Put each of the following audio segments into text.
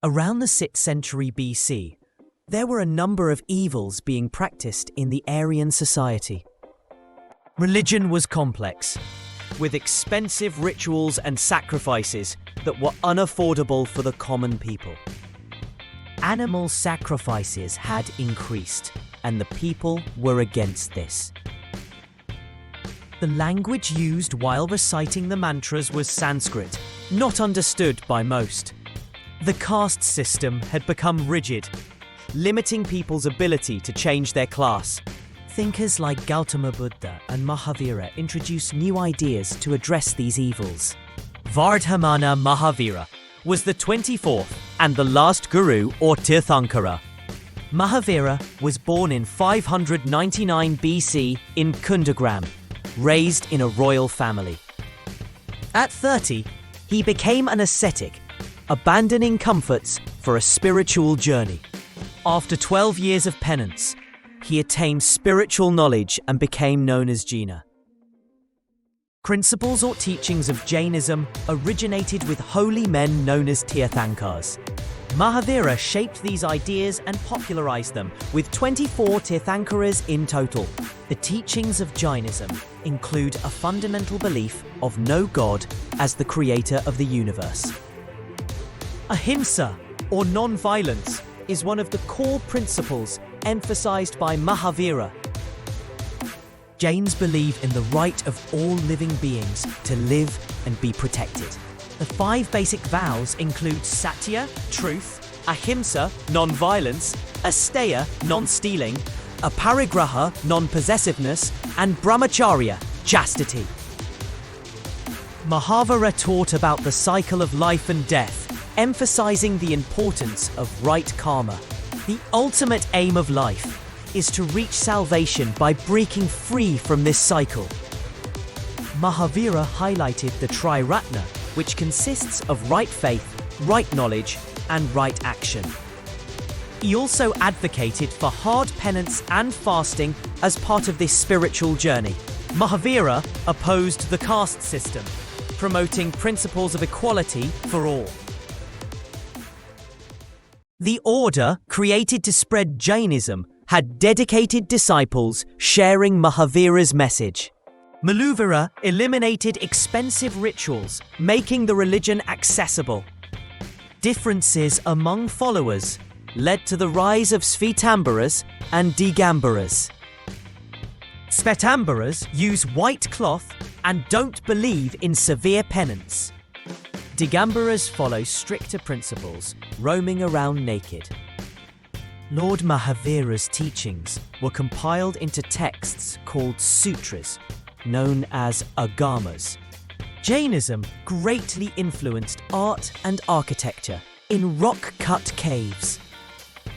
Around the 6th century BC, there were a number of evils being practiced in the Aryan society. Religion was complex, with expensive rituals and sacrifices that were unaffordable for the common people. Animal sacrifices had increased, and the people were against this. The language used while reciting the mantras was Sanskrit, not understood by most. The caste system had become rigid, limiting people's ability to change their class. Thinkers like Gautama Buddha and Mahavira introduced new ideas to address these evils. Vardhamana Mahavira was the 24th and the last guru or Tirthankara. Mahavira was born in 599 BC in Kundagram, raised in a royal family. At 30, he became an ascetic, abandoning comforts for a spiritual journey. After 12 years of penance, he attained spiritual knowledge and became known as Jina. Principles or teachings of Jainism originated with holy men known as Tirthankars. Mahavira shaped these ideas and popularized them, with 24 Tirthankaras in total. The teachings of Jainism include a fundamental belief of no God as the creator of the universe. Ahimsa, or non-violence, is one of the core principles emphasized by Mahavira. Jains believe in the right of all living beings to live and be protected. The 5 basic vows include Satya, truth, Ahimsa, non-violence, Asteya, non-stealing, Aparigraha, non-possessiveness, and Brahmacharya, chastity. Mahavira taught about the cycle of life and death, emphasizing the importance of right karma. The ultimate aim of life is to reach salvation by breaking free from this cycle. Mahavira highlighted the Triratna, which consists of right faith, right knowledge, and right action. He also advocated for hard penance and fasting as part of this spiritual journey. Mahavira opposed the caste system, promoting principles of equality for all. The order, created to spread Jainism, had dedicated disciples sharing Mahavira's message. Mahavira eliminated expensive rituals, making the religion accessible. Differences among followers led to the rise of Svetambaras and Digambaras. Svetambaras use white cloth and don't believe in severe penance. Digambaras follow stricter principles, roaming around naked. Lord Mahavira's teachings were compiled into texts called sutras, known as agamas. Jainism greatly influenced art and architecture in rock-cut caves.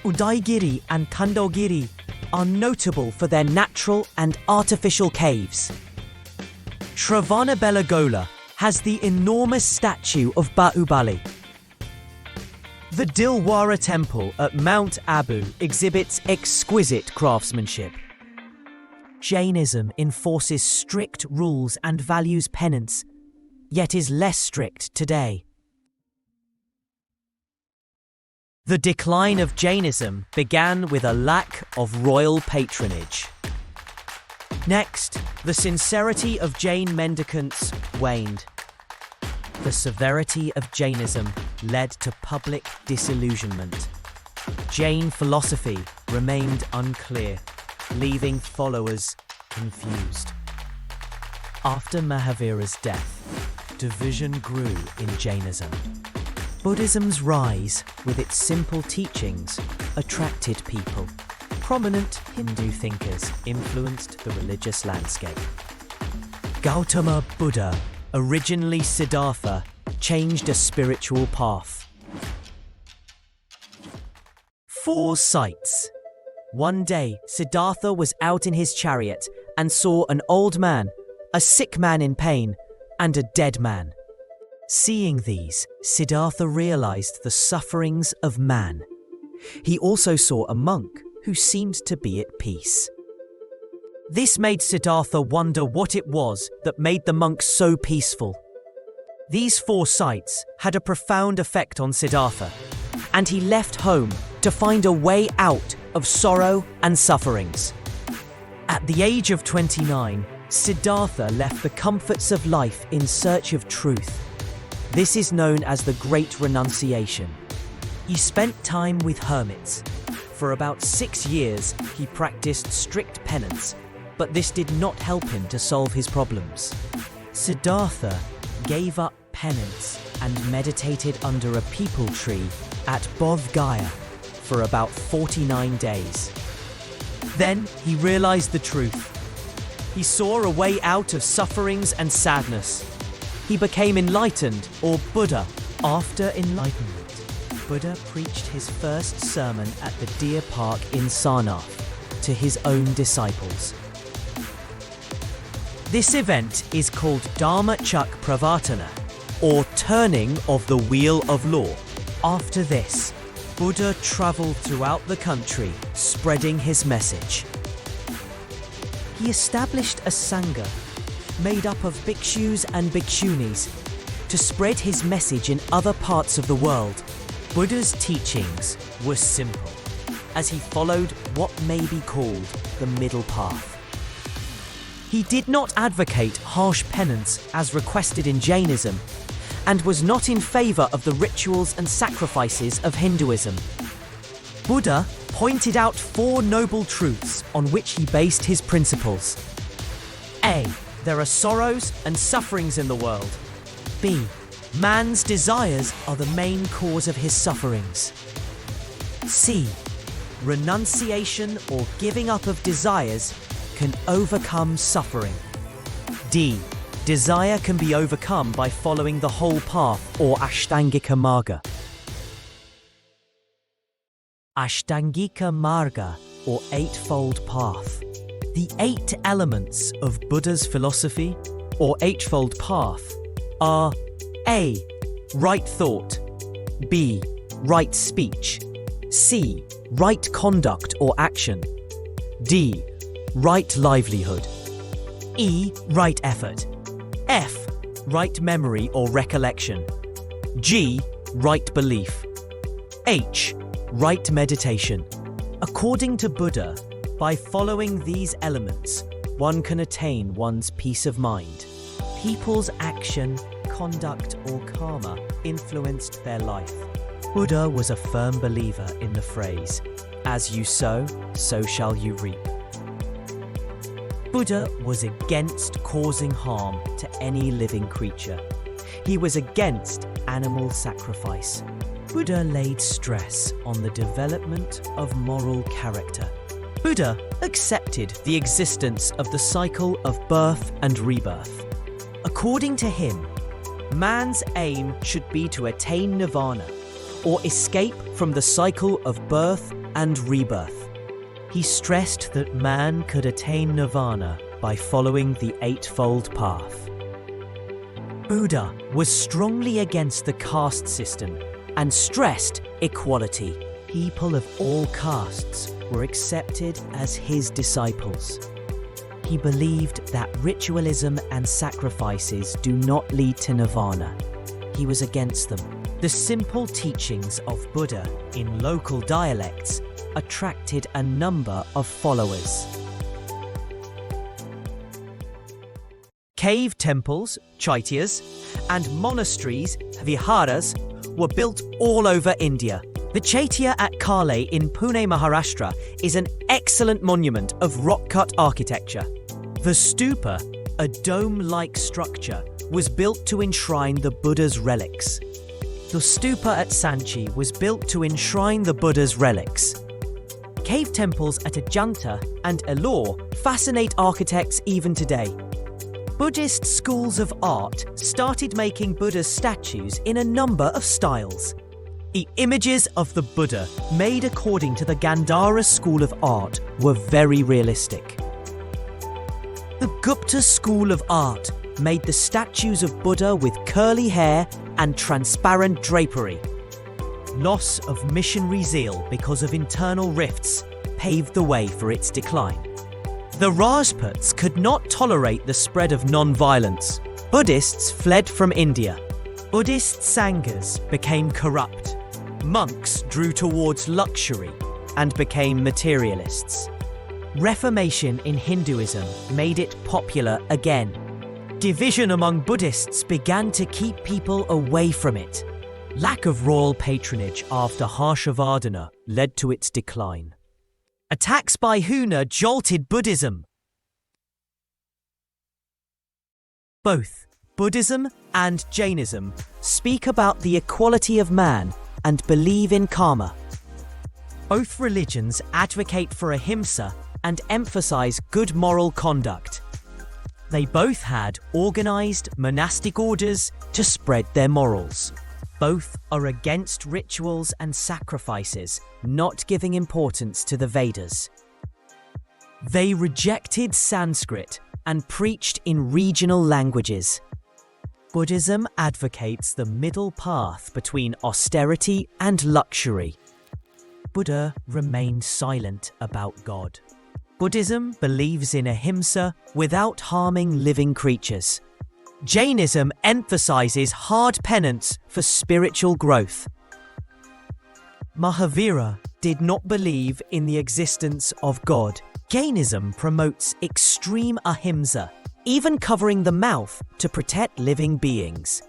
Udaigiri and Kandogiri are notable for their natural and artificial caves. Travanabelagola has the enormous statue of Bahubali. The Dilwara Temple at Mount Abu exhibits exquisite craftsmanship. Jainism enforces strict rules and values penance, yet is less strict today. The decline of Jainism began with a lack of royal patronage. Next, the sincerity of Jain mendicants waned. The severity of Jainism led to public disillusionment. Jain philosophy remained unclear, leaving followers confused. After Mahavira's death, division grew in Jainism. Buddhism's rise, with its simple teachings, attracted people. Prominent Hindu thinkers influenced the religious landscape. Gautama Buddha, originally Siddhartha, changed a spiritual path. 4 sights. One day, Siddhartha was out in his chariot and saw an old man, a sick man in pain, and a dead man. Seeing these, Siddhartha realized the sufferings of man. He also saw a monk who seemed to be at peace. This made Siddhartha wonder what it was that made the monk so peaceful. These 4 sights had a profound effect on Siddhartha. and he left home to find a way out of sorrow and sufferings. At the age of 29, Siddhartha left the comforts of life in search of truth. This is known as the Great Renunciation. He spent time with hermits. For about 6 years, he practiced strict penance, but this did not help him to solve his problems. Siddhartha gave up penance and meditated under a peepal tree at Bodh Gaya for about 49 days. Then he realized the truth. He saw a way out of sufferings and sadness. He became enlightened, or Buddha. After enlightenment, Buddha preached his first sermon at the deer park in Sarnath to his own disciples. This event is called Dharma Chak Pravartana, or turning of the wheel of law. After this, Buddha traveled throughout the country, spreading his message. He established a sangha made up of bhikshus and bhikshunis to spread his message in other parts of the world. Buddha's teachings were simple, as he followed what may be called the middle path. He did not advocate harsh penance as requested in Jainism, and was not in favour of the rituals and sacrifices of Hinduism. Buddha pointed out 4 noble truths on which he based his principles. A. There are sorrows and sufferings in the world. B. Man's desires are the main cause of his sufferings. C. Renunciation or giving up of desires can overcome suffering. D. Desire can be overcome by following the whole path, or Ashtangika Marga. Ashtangika Marga, or Eightfold Path. The 8 elements of Buddha's philosophy, or Eightfold Path, are A. Right thought. B. Right speech. C. Right conduct or action. D. Right livelihood. E. Right effort. F. Right memory or recollection. G. Right belief. H. Right meditation. According to Buddha, by following these elements, one can attain one's peace of mind. People's action, conduct, or karma influenced their life. Buddha was a firm believer in the phrase, "As you sow, so shall you reap." Buddha was against causing harm to any living creature. He was against animal sacrifice. Buddha laid stress on the development of moral character. Buddha accepted the existence of the cycle of birth and rebirth. According to him, man's aim should be to attain nirvana, or escape from the cycle of birth and rebirth. He stressed that man could attain nirvana by following the Eightfold Path. Buddha was strongly against the caste system and stressed equality. People of all castes were accepted as his disciples. He believed that ritualism and sacrifices do not lead to nirvana. He was against them. The simple teachings of Buddha in local dialects attracted a number of followers. Cave temples, chaityas, and monasteries, viharas, were built all over India. The chaitya at Kale in Pune, Maharashtra is an excellent monument of rock-cut architecture. The stupa, a dome-like structure, was built to enshrine the Buddha's relics. The stupa at Sanchi was built to enshrine the Buddha's relics. Cave temples at Ajanta and Ellore fascinate architects even today. Buddhist schools of art started making Buddha's statues in a number of styles. The images of the Buddha made according to the Gandhara school of art were very realistic. The Gupta school of art made the statues of Buddha with curly hair and transparent drapery. Loss of missionary zeal because of internal rifts paved the way for its decline. The Rajputs could not tolerate the spread of non-violence. Buddhists fled from India. Buddhist sanghas became corrupt. Monks drew towards luxury and became materialists. Reformation in Hinduism made it popular again. Division among Buddhists began to keep people away from it. Lack of royal patronage after Harshavardhana led to its decline. Attacks by Huna jolted Buddhism. Both Buddhism and Jainism speak about the equality of man and believe in karma. Both religions advocate for ahimsa and emphasize good moral conduct. They both had organized monastic orders to spread their morals. Both are against rituals and sacrifices, not giving importance to the Vedas. They rejected Sanskrit and preached in regional languages. Buddhism advocates the middle path between austerity and luxury. Buddha remained silent about God. Buddhism believes in ahimsa without harming living creatures. Jainism emphasizes hard penance for spiritual growth. Mahavira did not believe in the existence of God. Jainism promotes extreme ahimsa, even covering the mouth to protect living beings.